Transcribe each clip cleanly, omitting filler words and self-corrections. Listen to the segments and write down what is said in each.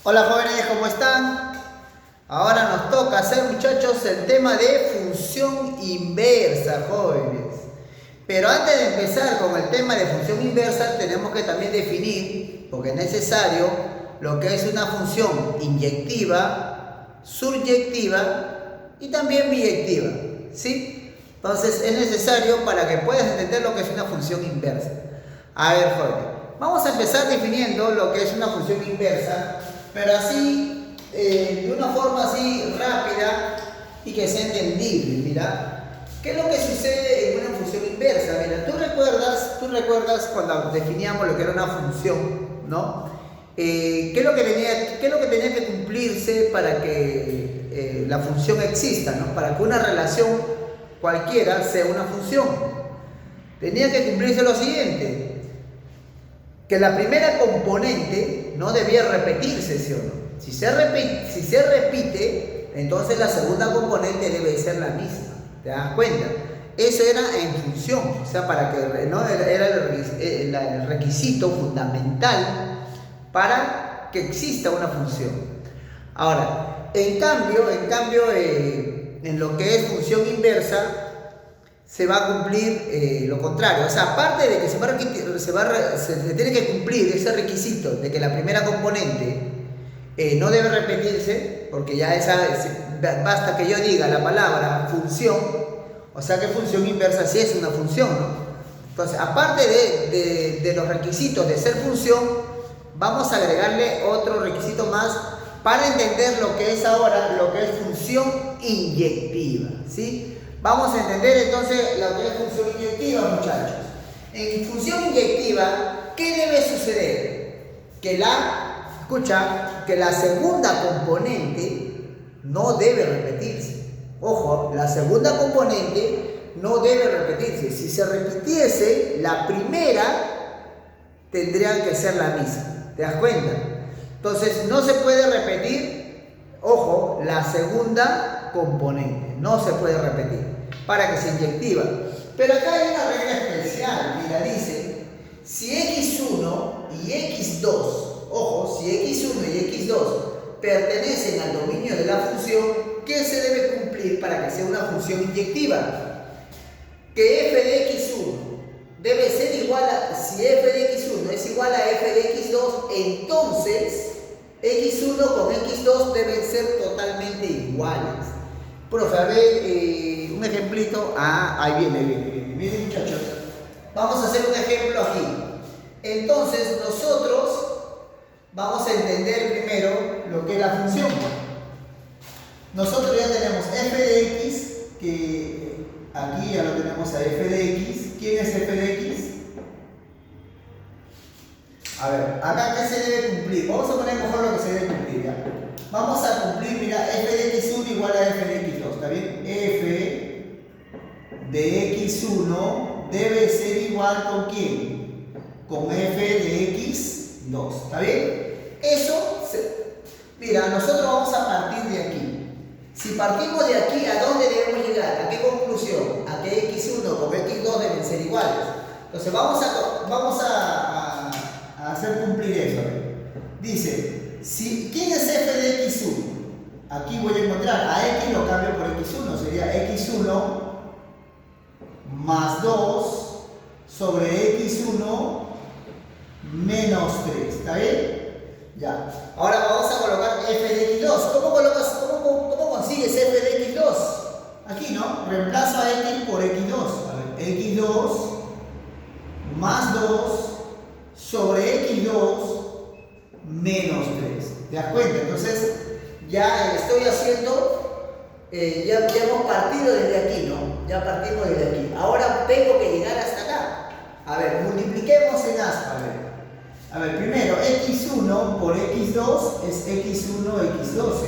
Hola jóvenes, ¿cómo están? Ahora nos toca hacer, muchachos, el tema de función inversa, jóvenes. Pero antes de empezar con el tema de función inversa, tenemos que también definir, porque es necesario, lo que es una función inyectiva, suryectiva y también biyectiva, ¿sí? Entonces es necesario para que puedas entender lo que es una función inversa. A ver, jóvenes, vamos a empezar definiendo lo que es una función inversa, pero así, de una forma así rápida y que sea entendible. Mira, ¿qué es lo que sucede en una función inversa? Mira, tú recuerdas cuando definíamos lo que era una función, ¿no? ¿Qué es lo que tenía que cumplirse para que la función exista, ¿no? Para que una relación cualquiera sea una función. Tenía que cumplirse lo siguiente: que la primera componente no debía repetirse, ¿sí o no? Si se repite, entonces la segunda componente debe ser la misma. ¿Te das cuenta? Eso era en función, o sea, para que no era el requisito fundamental para que exista una función. Ahora, en cambio, en lo que es función inversa, se va a cumplir lo contrario. O sea, aparte de que se tiene que cumplir ese requisito de que la primera componente no debe repetirse, porque ya basta que yo diga la palabra función, o sea que función inversa sí es una función, ¿no? Entonces, aparte de los requisitos de ser función, vamos a agregarle otro requisito más para entender lo que es ahora, lo que es función inyectiva, ¿sí? Vamos a entender entonces lo que es función inyectiva, muchachos. En función inyectiva, ¿qué debe suceder? Que la segunda componente no debe repetirse. Ojo, la segunda componente no debe repetirse. Si se repitiese, la primera tendría que ser la misma. ¿Te das cuenta? Entonces, no se puede repetir, ojo, la segunda componente. No se puede repetir para que sea inyectiva. Pero acá hay una regla especial. Mira, dice, si x1 y x2, ojo, si x1 y x2 pertenecen al dominio de la función, ¿qué se debe cumplir para que sea una función inyectiva? Que f de x1 debe ser igual a, si f de x1 es igual a f de x2, entonces x1 con x2 deben ser totalmente iguales. Profe, a ver, un ejemplito. Ahí viene. Miren, muchachos, vamos a hacer un ejemplo aquí. Entonces nosotros vamos a entender primero lo que es la función. Nosotros ya tenemos f de x, que aquí ya lo tenemos a f de x. ¿Quién es f de x? A ver, acá ¿qué se debe cumplir? Vamos a poner mejor lo que se debe cumplir, ¿ya? Vamos a cumplir, mira, f de x1 igual a f de x2, ¿está bien? F de x1 debe ser igual ¿con quién? Con f de x2, ¿está bien? Mira, nosotros vamos a partir de aquí. Si partimos de aquí, ¿a dónde debemos llegar? ¿A qué conclusión? A que x1 con x2 deben ser iguales. Entonces vamos a hacer cumplir eso. Dice, ¿quién es f de x1? Aquí voy a encontrar a x, lo cambio por x1, sería x1 más 2 sobre x1 menos 3, ¿está bien? Ya. Ahora vamos a colocar f de x2. ¿Cómo consigues f de x2? Aquí, ¿no? Reemplazo a x por x2. A ver, x2 más 2 sobre x2 menos 3. ¿Te das cuenta? Entonces, ya estoy haciendo, ya hemos partido desde aquí, ¿no? Ya partimos desde aquí. Ahora tengo que llegar hasta acá. A ver, multipliquemos en aspa. A ver, primero, x1 por x2 es x1, x12.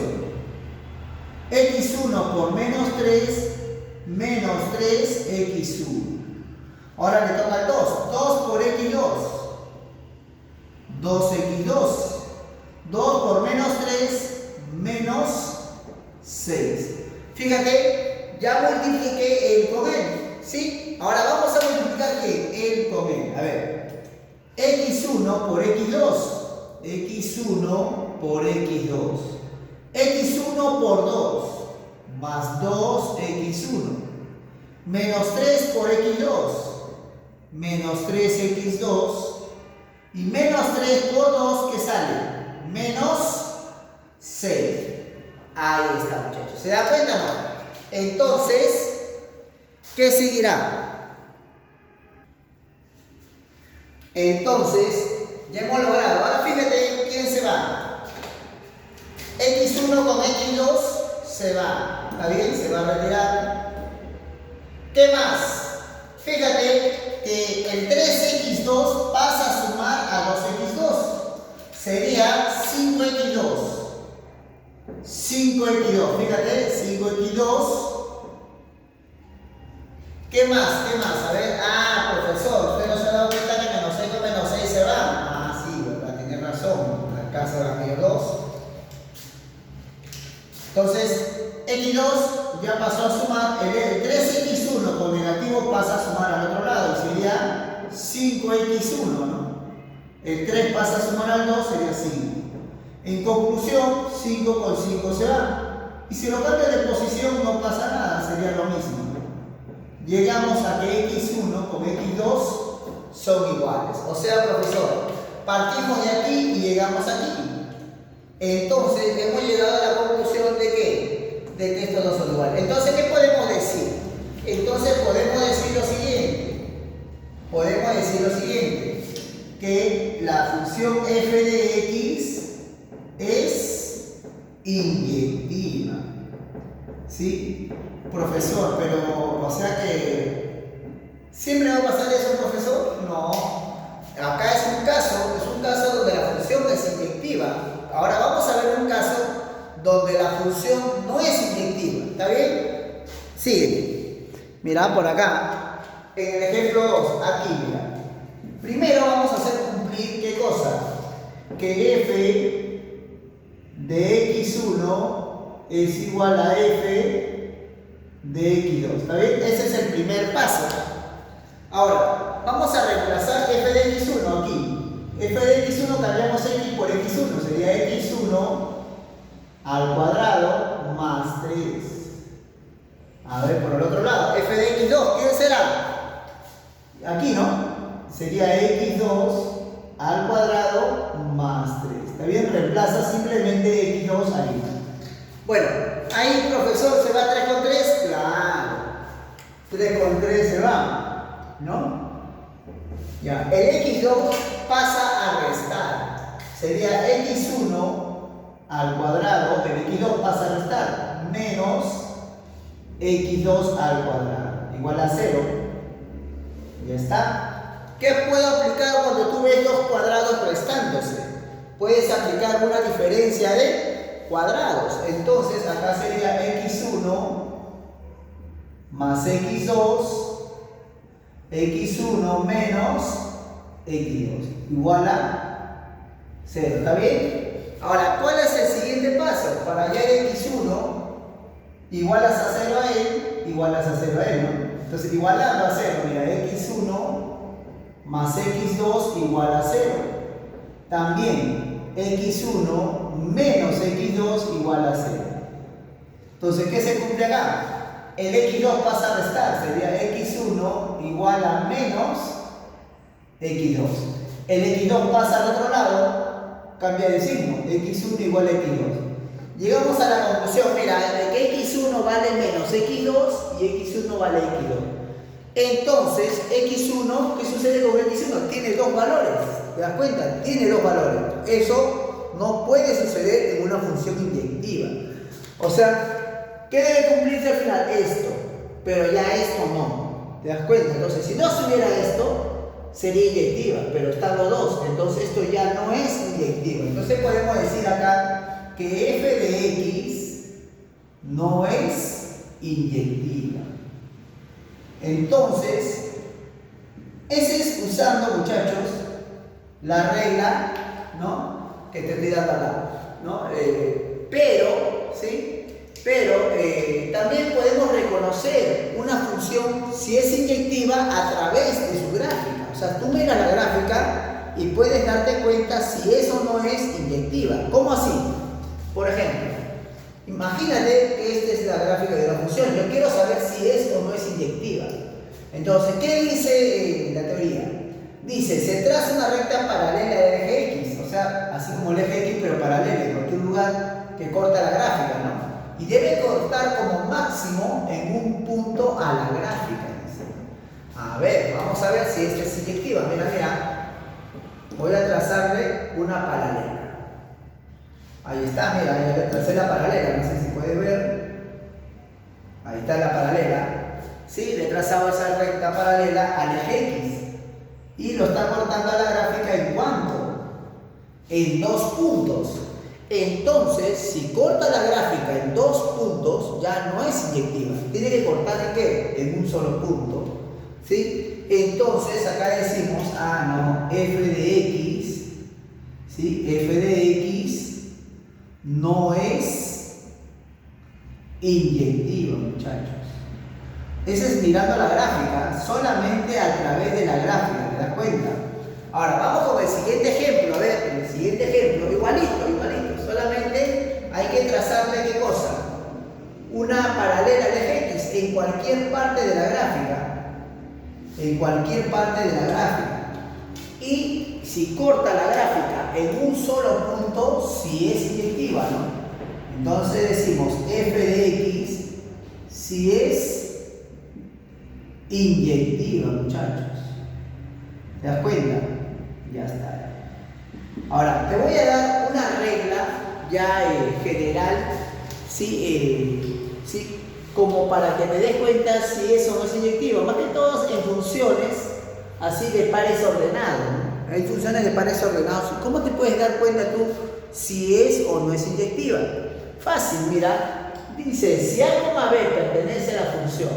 x1 por menos 3, menos 3, x1. Ahora le toca el 2. 2 por x2. 2x2. 2 por menos 3, menos 6. Fíjate, ya multipliqué él con él, ¿sí? Ahora vamos a multiplicar ¿qué? Él con él. A ver, x1 por x2. x1 por x2. x1 por 2 más 2x1 menos 3 por x2 menos 3x2 y menos 3 por 2, ¿qué sale? Menos 6. Ahí está, muchachos. ¿Se da cuenta o no? Entonces, ¿qué seguirá? Entonces, ya hemos logrado. Ahora fíjate quién se va. x1 con x2 se va. ¿Está bien? Se va a retirar. ¿Qué más? Fíjate que el 3x2 pasa a sumar a 2x2. Sería 5x2. 5x2, fíjate, 5x2. ¿Qué más? ¿Qué más? A ver, profesor, usted no se ha dado cuenta que menos 6 con menos 6 se van. Sí, ¿verdad? Tiene razón. Acá se van ellos dos. Entonces, x2 ya pasó a sumar, el 3x1 con negativo pasa a sumar al otro lado y sería 5x1, ¿no? El 3 pasa a sumar al 2, sería 5. En conclusión, 5 con 5 se va. Y si lo cambio de posición no pasa nada, sería lo mismo. Llegamos a que x1 con x2 son iguales. O sea, profesor, partimos de aquí y llegamos aquí. Entonces, hemos llegado a la conclusión de que estos dos son iguales. Entonces, ¿qué podemos decir? Entonces, podemos decir lo siguiente. Podemos decir lo siguiente. Que la función f de x es inyectiva. ¿Sí? Profesor, pero, o sea que ¿siempre va a pasar eso, profesor? No. Acá es un caso donde la función es inyectiva. Ahora vamos a ver un caso donde la función no es inyectiva. ¿Está bien? Sigue. Mira por acá, en el ejemplo 2, aquí, mira. Primero vamos a hacer cumplir, ¿qué cosa? Que f de x1 es igual a f de x2, ¿está bien? Ese es el primer paso. Ahora, vamos a reemplazar f de x1 aquí. F de x1 cambiamos x por x1, sería x1 al cuadrado más 3. A ver, por el otro lado, f de x2, ¿qué será? Aquí, ¿no? Sería x2 al cuadrado más 3. ¿Está bien? Reemplaza simplemente x2 ahí. Bueno, ahí, profesor, ¿se va 3 con 3? Claro. 3 con 3 se va, ¿no? Ya, el x2 pasa a restar. Sería x1 al cuadrado, el x2 pasa a restar, menos x2 al cuadrado, igual a 0. Ya está. ¿Qué puedo aplicar cuando tú ves dos cuadrados restándose? Puedes aplicar una diferencia de cuadrados. Entonces acá sería x1 más x2, x1 menos x2, igual a 0. ¿Está bien? Ahora, ¿cuál es el siguiente paso? Para hallar x1, igualas a 0 a él, igualas a 0 a él, ¿no? Entonces, igualando a 0, mira, x1 más x2 igual a 0. También x1 menos x2 igual a 0. Entonces, ¿qué se cumple acá? El x2 pasa a restar, sería x1 igual a menos x2. El x2 pasa al otro lado, cambia de signo, x1 igual a x2. Llegamos a la conclusión, mira, de que x1 vale menos x2 y x1 vale x2. Entonces, x1, ¿qué sucede con x1? Tiene dos valores, ¿te das cuenta? Tiene dos valores. Eso no puede suceder en una función inyectiva. O sea, ¿qué debe cumplirse al final? Esto, pero ya esto no. ¿Te das cuenta? Entonces, si no estuviera esto, sería inyectiva, pero están los dos, entonces esto ya no es inyectivo. Entonces podemos decir acá que f de x no es inyectiva. Entonces, ese es usando, muchachos, la regla, ¿no?, que te estoy dando acá, ¿no? Pero, ¿sí? Pero también podemos reconocer una función si es inyectiva a través de su gráfica. O sea, tú miras la gráfica y puedes darte cuenta si eso no es inyectiva. ¿Cómo así? Por ejemplo, imagínate que esta es la gráfica de la función. Yo quiero saber si es o no es inyectiva. Entonces, ¿qué dice la teoría? Dice, se traza una recta paralela al eje X, o sea, así como el eje X, pero paralela en cualquier lugar que corta la gráfica, ¿no? Y debe cortar como máximo en un punto a la gráfica. Dice. A ver, vamos a ver si esta es inyectiva. Mira, mira. Voy a trazarle una paralela. Ahí está, mira, ya le tracé la paralela, no sé si puedes ver. Ahí está la paralela. Sí, le he trazado esa recta paralela al eje X. Y lo está cortando a la gráfica ¿en cuánto? En 2 puntos. Entonces, si corta la gráfica en 2 puntos, ya no es inyectiva. Tiene que cortar ¿en qué? En un solo punto. ¿Sí? Entonces, acá decimos, no, f de x, ¿sí? F de x no es inyectiva, muchachos. Ese es mirando la gráfica, solamente a través de la gráfica, ¿te das cuenta? Ahora, vamos con el siguiente ejemplo. A ver, el siguiente ejemplo, igualito, solamente hay que trazarle ¿qué cosa? Una paralela al eje X en cualquier parte de la gráfica. En cualquier parte de la gráfica. Y si corta la gráfica en un solo punto, si es inyectiva, ¿no? Entonces decimos f de x si es inyectiva, muchachos. ¿Te das cuenta? Ya está. Ahora, te voy a dar una regla ya general, ¿sí? Como para que te des cuenta si eso no es inyectivo. Más que todo en funciones así de pares ordenados, ¿no? Hay funciones de pares ordenados. ¿Cómo te puedes dar cuenta tú si es o no es inyectiva? Fácil, mira. Dice, si A, B pertenece a la función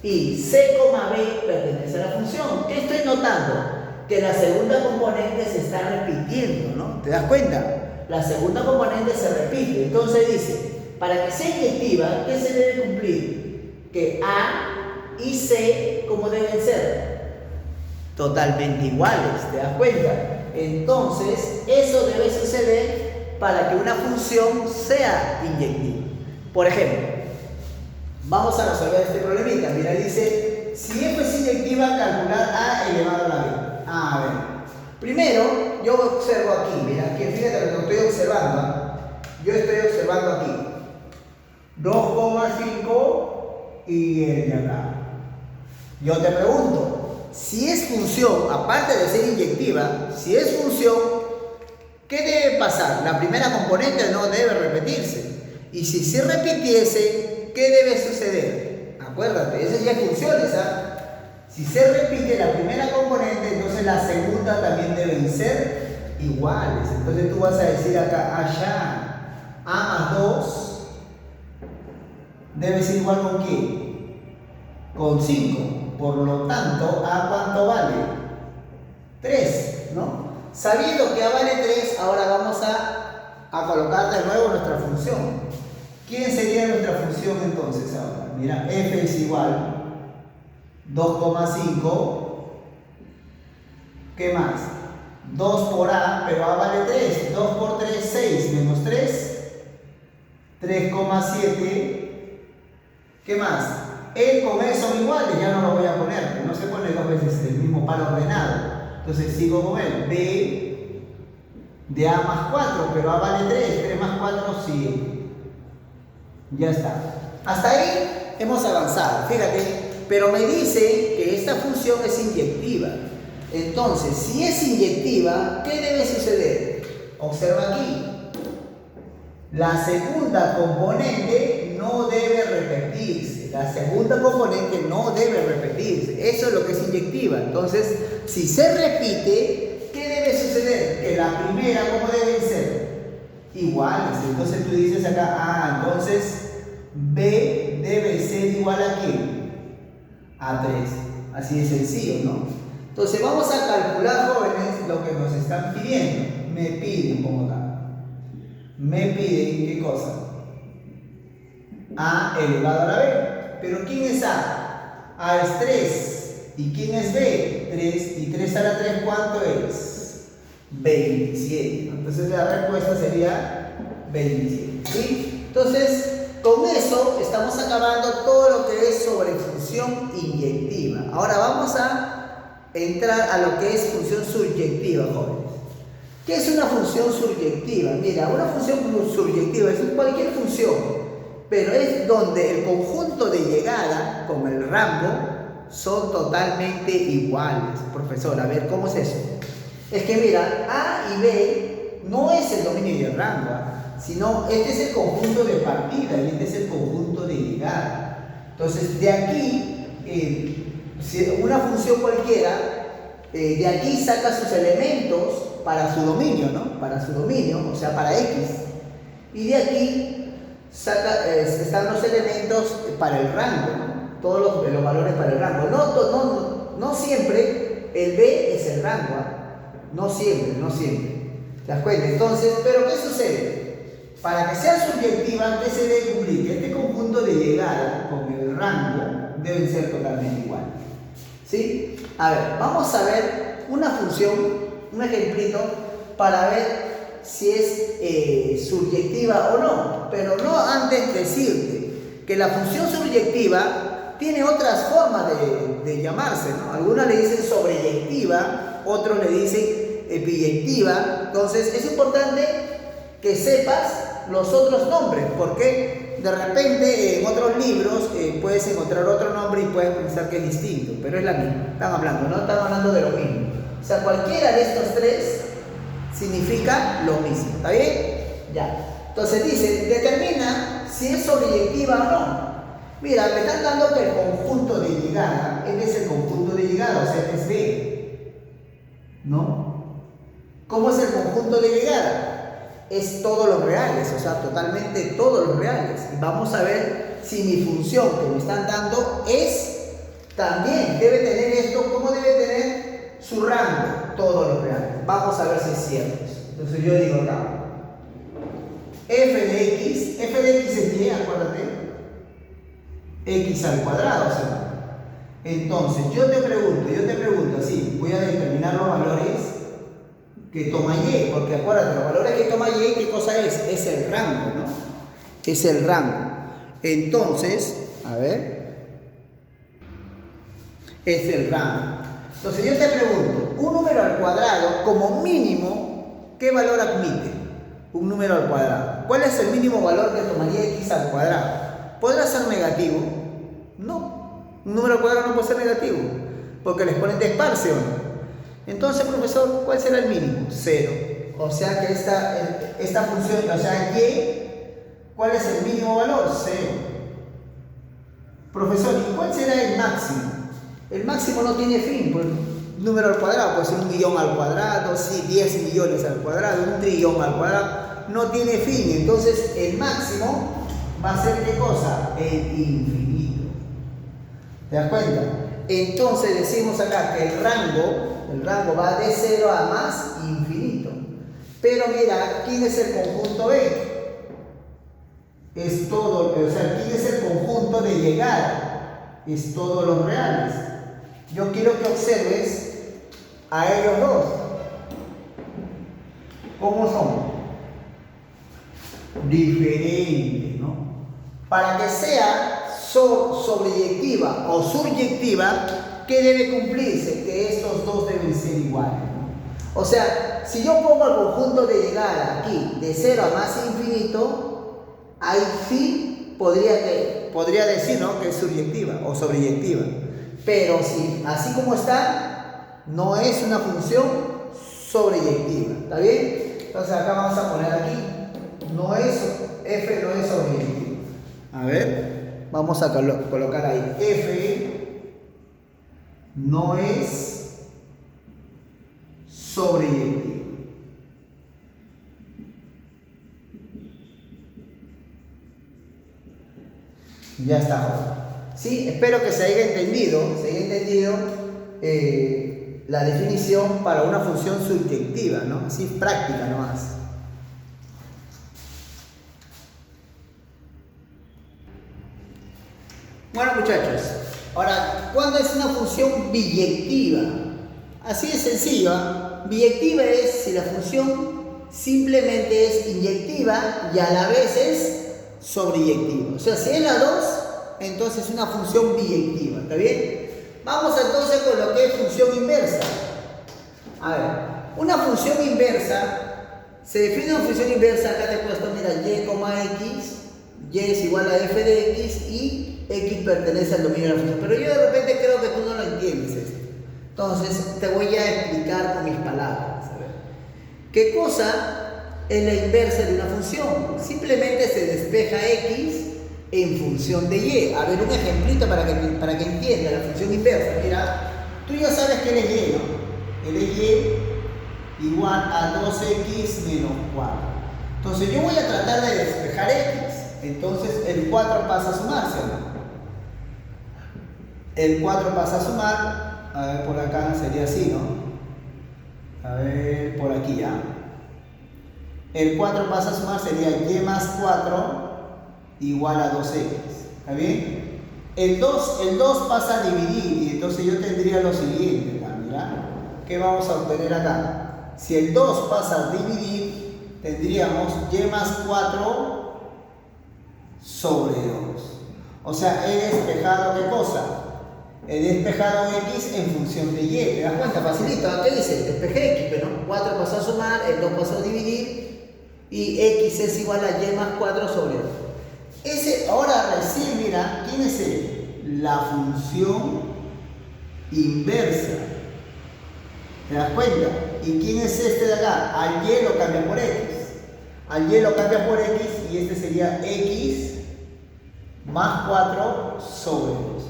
y C, B pertenece a la función. ¿Qué estoy notando? Que la segunda componente se está repitiendo, ¿no? ¿Te das cuenta? La segunda componente se repite. Entonces dice, para que sea inyectiva, ¿qué se debe cumplir? Que A y C, ¿cómo deben ser? Totalmente iguales, ¿te das cuenta? Entonces, eso debe suceder para que una función sea inyectiva. Por ejemplo, vamos a resolver este problemita. Mira, dice, si f es inyectiva, calcular a elevado a la b. A ver, primero yo observo aquí, mira, aquí fíjate lo que estoy observando. Yo estoy observando aquí 2,5 y el de acá. Yo te pregunto, si es función, aparte de ser inyectiva, si es función, ¿qué debe pasar? La primera componente no debe repetirse. Y si se repitiese, ¿qué debe suceder? Acuérdate, esas ya funciones, Si se repite la primera componente, entonces la segunda también deben ser iguales. Entonces tú vas a decir acá, allá, A más 2 debe ser igual con ¿qué? Con 5. Por lo tanto, ¿A cuánto vale? 3, ¿no? Sabiendo que A vale 3, ahora vamos a colocar de nuevo nuestra función. ¿Quién sería nuestra función entonces ahora? Mira, f es igual 2,5. ¿Qué más? 2 por A, pero A vale 3. 2 por 3, 6 menos 3. 3,7. ¿Qué más? E con E son iguales, ya no lo voy a poner. No se pone 2 veces el mismo par ordenado. Entonces sigo con él. B de A más 4, pero A vale 3. 3 más 4, 7. Ya está. Hasta ahí hemos avanzado, fíjate. Pero me dice que esta función es inyectiva. Entonces, si es inyectiva, ¿qué debe suceder? Observa aquí. La segunda componente no debe repetirse. La segunda componente no debe repetirse. Eso es lo que es inyectiva. Entonces, si se repite, ¿qué debe suceder? Que la primera, ¿cómo deben ser? Iguales. Entonces tú dices acá, entonces B debe ser igual a ¿qué? A 3. Así de sencillo, ¿no? Entonces vamos a calcular, jóvenes, lo que nos están pidiendo. Me piden, como acá. Me piden, ¿qué cosa? A elevado a la B. ¿Pero quién es A? A es 3. ¿Y quién es B? 3. ¿Y 3 a la 3 cuánto es? 27. Entonces la respuesta sería 27. ¿Sí? Entonces, con eso estamos acabando todo lo que es sobre función inyectiva. Ahora vamos a entrar a lo que es función subyectiva, jóvenes. ¿Qué es una función subyectiva? Mira, una función subyectiva es cualquier función, pero es donde el conjunto de llegada con el rango son totalmente iguales. Profesor, a ver, ¿cómo es eso? Es que mira, A y B no es el dominio y el rango, sino este es el conjunto de partida y este es el conjunto de llegada. Entonces, de aquí, una función cualquiera, de aquí saca sus elementos para su dominio, ¿no? Para su dominio, o sea, para X. Y de aquí están los elementos para el rango, ¿no? Todos los valores para el rango. No siempre el B es el rango, no siempre. ¿Te das cuenta? Entonces, ¿pero qué sucede? Para que sea subjetiva, ¿qué se debe cumplir? Que este conjunto de llegada con el rango deben ser totalmente iguales. ¿Sí? A ver, vamos a ver una función, un ejemplito, para ver si es subyectiva o no. Pero no antes decirte que la función subyectiva tiene otras formas de llamarse, ¿no? Algunas le dicen sobreyectiva, otros le dicen epiyectiva. Entonces es importante que sepas los otros nombres, porque de repente en otros libros puedes encontrar otro nombre y puedes pensar que es distinto, pero es la misma. Están hablando de lo mismo. O sea, cualquiera de estos tres significa lo mismo. ¿Está bien? Ya. Entonces dice, determina si es sobreyectiva o no. Mira, me están dando que el conjunto de llegada, este es el conjunto de llegada, o sea, este es B. ¿No? ¿Cómo es el conjunto de llegada? Es todos los reales, o sea, totalmente todos los reales. Y vamos a ver si mi función que me están dando también debe tener esto, ¿cómo debe tener su rango? Todos los reales. Vamos a ver si es cierto. Entonces yo digo acá, f de x es y, acuérdate, x al cuadrado, o sea. Entonces yo te pregunto así, voy a determinar los valores que toma y, porque acuérdate, los valores que toma y, ¿qué cosa es? Es el rango, ¿no? Es el rango. Entonces, a ver, es el rango. Entonces yo te pregunto, un número al cuadrado, como mínimo, ¿qué valor admite? Un número al cuadrado. ¿Cuál es el mínimo valor que tomaría x al cuadrado? ¿Podrá ser negativo? No. Un número al cuadrado no puede ser negativo, porque el exponente es par, ¿sí o no? Entonces, profesor, ¿cuál será el mínimo? 0. O sea que esta función, o sea, y, ¿cuál es el mínimo valor? 0. Profesor, ¿y cuál será el máximo? El máximo no tiene fin, pues número al cuadrado, puede ser 1 millón al cuadrado, sí, 10 millones al cuadrado, 1 trillón al cuadrado, no tiene fin. Entonces, el máximo va a ser ¿qué cosa? El infinito. ¿Te das cuenta? Entonces decimos acá que el rango va de 0 a más infinito. Pero mira, ¿quién es el conjunto B? Es todo, o sea, ¿quién es el conjunto de llegada? Es todos los reales. Yo quiero que observes a ellos dos. ¿Cómo son? Diferentes, ¿no? Para que sea sobreyectiva o subyectiva, ¿qué debe cumplirse? Que estos dos deben ser iguales, ¿no? O sea, si yo pongo el conjunto de llegada aquí de 0 a más infinito, ahí sí podría decir, ¿no?, que es subyectiva o sobreyectiva. Pero si así como está, no es una función sobreyectiva. ¿Está bien? Entonces acá vamos a poner aquí, f no es sobreyectiva. A ver, vamos a colocar ahí, f no es sobreyectiva. Ya está. Sí, espero que se haya entendido la definición para una función subyectiva, ¿no? Así práctica nomás. Bueno, muchachos, ahora, ¿cuándo es una función biyectiva? Así de sencillo, ¿eh? Biyectiva es si la función simplemente es inyectiva y a la vez es sobreyectiva. O sea, si es la 2, entonces es una función biyectiva. ¿Está bien? Vamos entonces con lo que es función inversa. A ver, una función inversa, se define una función inversa, acá te he puesto, mira, y, x, y es igual a f de x y x pertenece al dominio de la función. Pero yo de repente creo que tú no lo entiendes esto. Entonces te voy a explicar con mis palabras. A ver. ¿Qué cosa es la inversa de una función? Simplemente se despeja x en función de y. A ver, un ejemplito para que entienda la función inversa. Mira, tú ya sabes que él es y, ¿no? Él es y igual a 2x menos 4. Entonces yo voy a tratar de despejar x. Entonces el 4 pasa a sumarse, ¿no? El 4 pasa a sumar. A ver, por acá sería así, ¿no? A ver, por aquí ya. El 4 pasa a sumar, sería y más 4 igual a 2x. ¿Está bien? El 2 pasa a dividir y entonces yo tendría lo siguiente. Mira, ¿qué vamos a obtener acá? Si el 2 pasa a dividir, tendríamos y más 4 sobre 2. O sea, he despejado ¿qué cosa? He despejado x en función de y. ¿Te das cuenta? Facilito. ¿Qué dice? Despejé x, pero 4 pasó a sumar, el 2 pasó a dividir y x es igual a y más 4 sobre 2. Ahora recién, mira, ¿quién es él? La función inversa. ¿Te das cuenta? ¿Y quién es este de acá? Al y lo cambia por x. Al y lo cambia por x y este sería x más 4 sobre 2.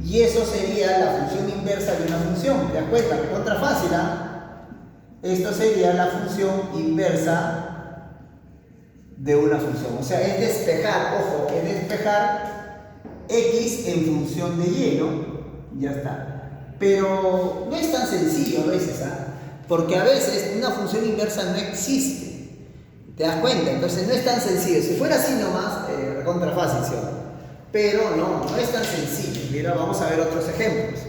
Y eso sería la función inversa de una función. ¿Te das cuenta? Contra fácil, ¿ah? Esto sería la función inversa de una función. O sea, es despejar, ojo, es despejar x en función de y, ¿no? Ya está. Pero no es tan sencillo a veces, ¿ah? Porque a veces una función inversa no existe. ¿Te das cuenta? Entonces no es tan sencillo. Si fuera así nomás, contra fácil, ¿sí? Pero no es tan sencillo. Mira, vamos a ver otros ejemplos.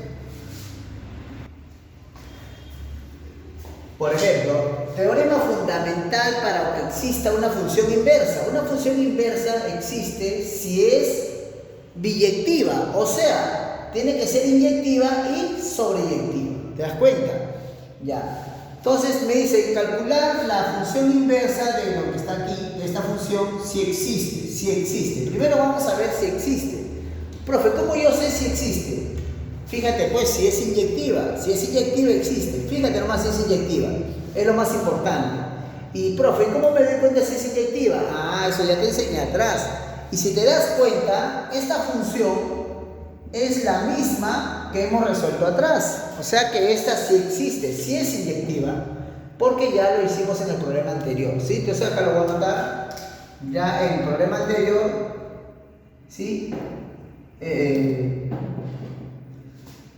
Por ejemplo, teorema fundamental para que exista una función inversa. Una función inversa existe si es biyectiva, o sea, tiene que ser inyectiva y sobreyectiva. ¿Te das cuenta? Ya. Entonces me dice calcular la función inversa de lo que está aquí, de esta función, si existe. Primero vamos a ver si existe. Profe, ¿cómo yo sé si existe? Fíjate pues si es inyectiva. Si es inyectiva existe. Fíjate nomás si es inyectiva. Es lo más importante. Y profe, ¿cómo me doy cuenta si es inyectiva? Ah, eso ya te enseñé atrás. Y si te das cuenta, esta función es la misma que hemos resuelto atrás. O sea que esta sí existe, sí es inyectiva, porque ya lo hicimos en el problema anterior. ¿Sí? Entonces acá lo voy a anotar. Ya en el problema anterior, ¿sí?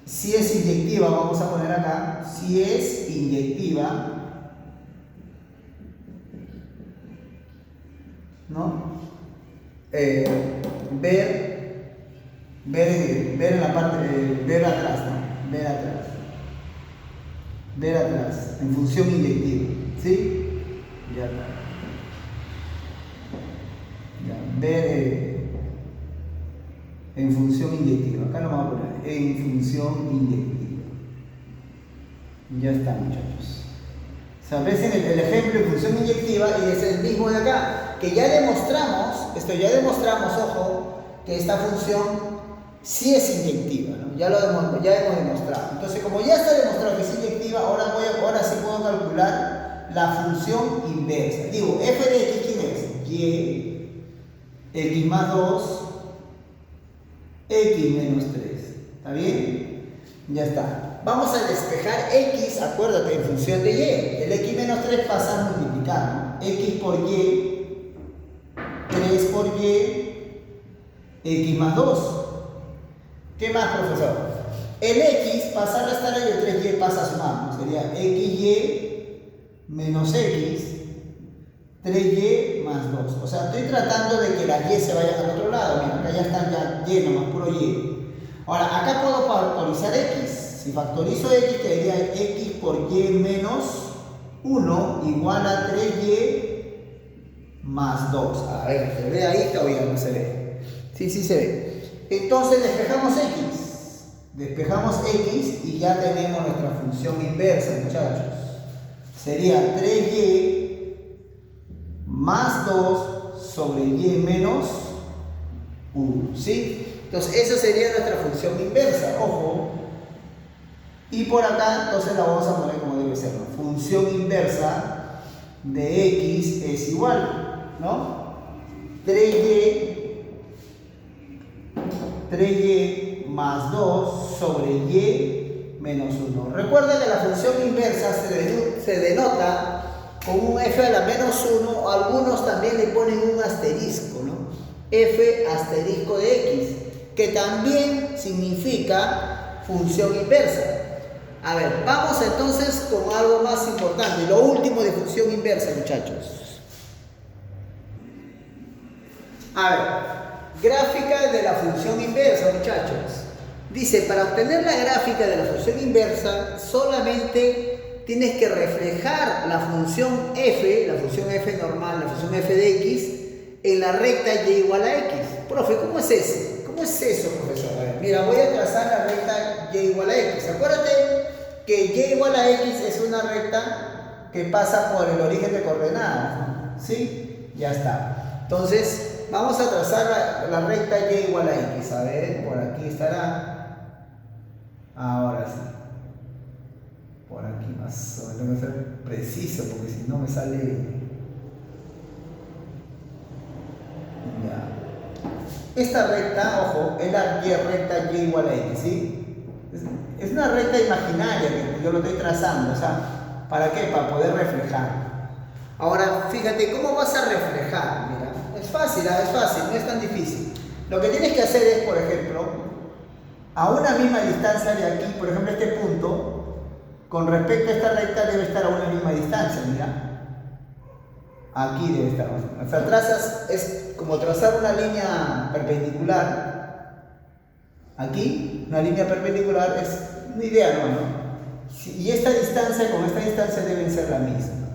Si es inyectiva, vamos a poner acá, si es inyectiva, ¿no? Ver en la parte, ver atrás, ¿no? Ver atrás, en función inyectiva, ¿sí? Ya está. Ya, ver en función inyectiva, acá lo vamos a poner, en función inyectiva. Ya está, muchachos. O sea, ves en el ejemplo en función inyectiva y es el mismo de acá, que ya demostramos, ojo, que esta función sí es inyectiva, ¿no? Ya hemos demostrado. Entonces, como ya está demostrado que es inyectiva, ahora sí puedo calcular la función inversa. Digo, f de x, ¿quién es? Y, x más 2, x menos 3. ¿Está bien? Ya está. Vamos a despejar x, acuérdate, en función de y. El x menos 3 pasa a multiplicar, ¿no? X por y, 3 por y, x más 2. ¿Qué más, profesor? El x pasa a restar y el 3y pasa a sumar, ¿no? Sería xy menos x, 3y más 2. O sea, estoy tratando de que las y se vayan al otro lado. Mira, acá ya están ya y nomás, puro y. Ahora, acá puedo factorizar x. Si factorizo x, quedaría x por y menos 1 igual a 3y más 2. A ver, ¿se ve ahí? Todavía no se ve. Sí, sí se ve. Entonces despejamos x. Despejamos x y ya tenemos nuestra función inversa, muchachos. Sería 3y más 2 sobre y menos 1. ¿Sí? Entonces esa sería nuestra función inversa. Ojo. Y por acá entonces la vamos a poner como debe ser, ¿no? Función inversa de x es igual, ¿no? 3y más 2 sobre y menos 1. Recuerda que la función inversa se denota con un f a la menos 1, algunos también le ponen un asterisco, ¿no? F asterisco de x, que también significa función inversa. A ver, vamos entonces con algo más importante, lo último de función inversa, muchachos. A ver, gráfica de la función inversa, muchachos. Dice, para obtener la gráfica de la función inversa, solamente tienes que reflejar la función f normal, la función f de x, en la recta y igual a x. Profe, ¿cómo es eso? ¿Cómo es eso, profesor? A ver, mira, voy a trazar la recta y igual a x. Acuérdate que y igual a x es una recta que pasa por el origen de coordenadas, ¿sí? Ya está. Entonces, vamos a trazar la recta y igual a x. A ver, por aquí estará. Ahora sí. Por aquí más o menos, tengo que ser preciso porque si no me sale. Ya. Esta recta, ojo, es la recta y igual a x, ¿sí? Es una recta imaginaria que yo lo estoy trazando, o sea, ¿para qué? Para poder reflejar. Ahora, fíjate, ¿cómo vas a reflejar? Mira, es fácil, no es tan difícil. Lo que tienes que hacer es, por ejemplo, a una misma distancia de aquí, por ejemplo, este punto, con respecto a esta recta debe estar a una misma distancia, mira. Aquí debe estar. O sea, trazas, es como trazar una línea perpendicular. Aquí, una línea perpendicular es una idea, ¿no? Y esta distancia con esta distancia deben ser la misma.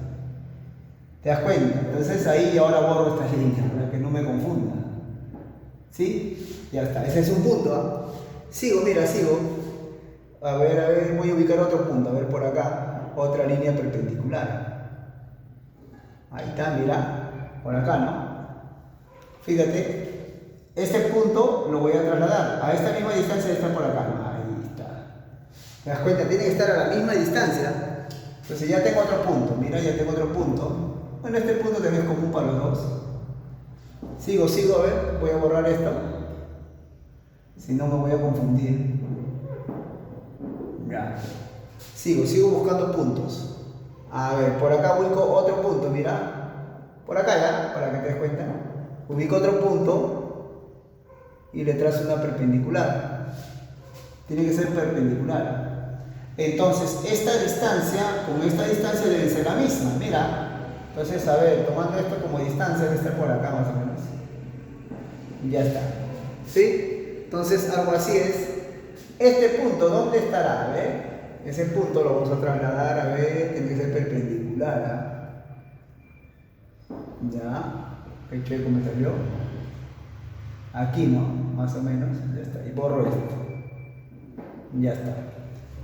¿Te das cuenta? Entonces ahí ahora borro estas líneas para que no me confunda. ¿Sí? Ya está, ese es un punto, ¿ah? Sigo, mira, sigo. A ver, voy a ubicar otro punto, a ver por acá, otra línea perpendicular. Ahí está, mira, por acá, ¿no? Fíjate. Este punto lo voy a trasladar a esta misma distancia de estar por acá. Ahí está. ¿Te das cuenta? Tiene que estar a la misma distancia. Entonces ya tengo otro punto. Mira, ya tengo otro punto. Bueno, este punto también es común para los dos. Sigo, a ver. Voy a borrar esto. Si no me voy a confundir. Ya. Sigo buscando puntos. A ver, por acá ubico otro punto, mira. Por acá ya, para que te des cuenta. Ubico otro punto. Y le trazo una perpendicular. Tiene que ser perpendicular. Entonces, esta distancia con esta distancia debe ser la misma. Mira. Entonces, a ver, tomando esto como distancia, debe estar por acá más o menos. Ya está. ¿Sí? Entonces, algo así es. Este punto, ¿dónde estará? A ver. Ese punto lo vamos a trasladar. A ver, tiene que ser perpendicular. Ya. ¿Qué chueco me salió? Aquí, ¿no? Más o menos, ya está. Y borro esto. Ya está.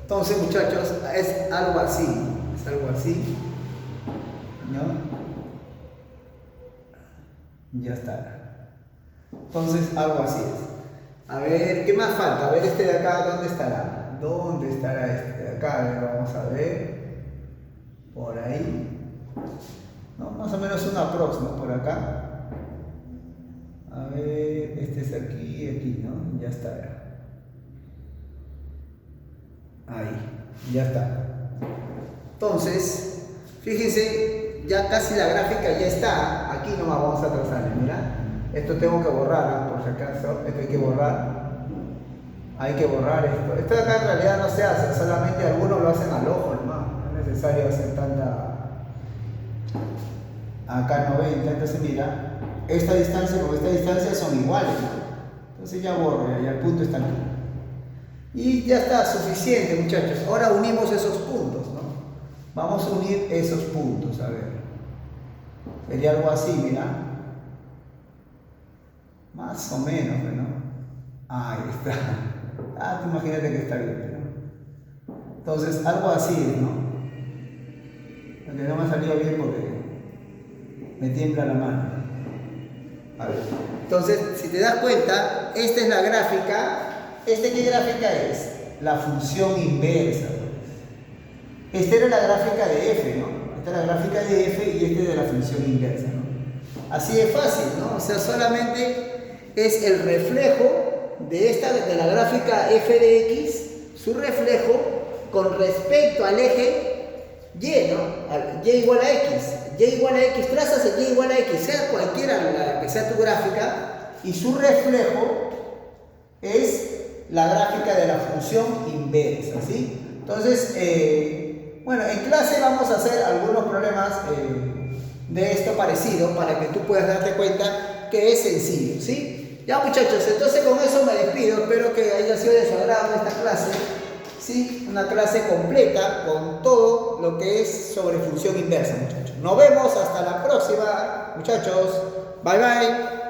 Entonces, muchachos, es algo así. Es algo así. ¿No? Ya está. Entonces, algo así es. A ver, ¿qué más falta? A ver, este de acá, ¿dónde estará? ¿Dónde estará este de acá? A ver, vamos a ver. Por ahí. ¿No? Más o menos una aprox, ¿no? Por acá. A ver, este es aquí, ¿no? Ya está. Ahí, ya está. Entonces, fíjense, ya casi la gráfica ya está. Aquí nomás vamos a trazarle, mira. Esto tengo que borrar, por si acaso. Esto hay que borrar. Hay que borrar esto. Esto de acá en realidad no se hace, solamente algunos lo hacen al ojo, nomás. No es necesario hacer tanta. Acá 90, entonces mira. Esta distancia con esta distancia son iguales, ¿no? Entonces ya borro, ya el punto está aquí. Y ya está, suficiente, muchachos. Ahora unimos esos puntos, ¿no? Vamos a unir esos puntos, a ver. Sería algo así, mira. Más o menos, ¿no? Ahí está. Ah, tú imagínate que está bien, ¿no? Entonces, algo así, ¿no? Aunque no me ha salido bien porque me tiembla la mano. A ver. Entonces, si te das cuenta, esta es la gráfica. ¿Qué gráfica es? La función inversa. Esta era la gráfica de f, ¿no? Esta es la gráfica de f y esta es de la función inversa, ¿no? Así de fácil, ¿no? O sea, solamente es el reflejo de la gráfica f de x, su reflejo con respecto al eje y, ¿no? Y igual a x. Y igual a x, trazas el y igual a x, sea cualquiera que sea tu gráfica, y su reflejo es la gráfica de la función inversa, ¿sí? Entonces, bueno, en clase vamos a hacer algunos problemas de esto parecido para que tú puedas darte cuenta que es sencillo, ¿sí? Ya, muchachos, entonces con eso me despido. Espero que haya sido de su agrado esta clase, ¿sí? Una clase completa con todo lo que es sobre función inversa, muchachos. Nos vemos hasta la próxima, muchachos. Bye, bye.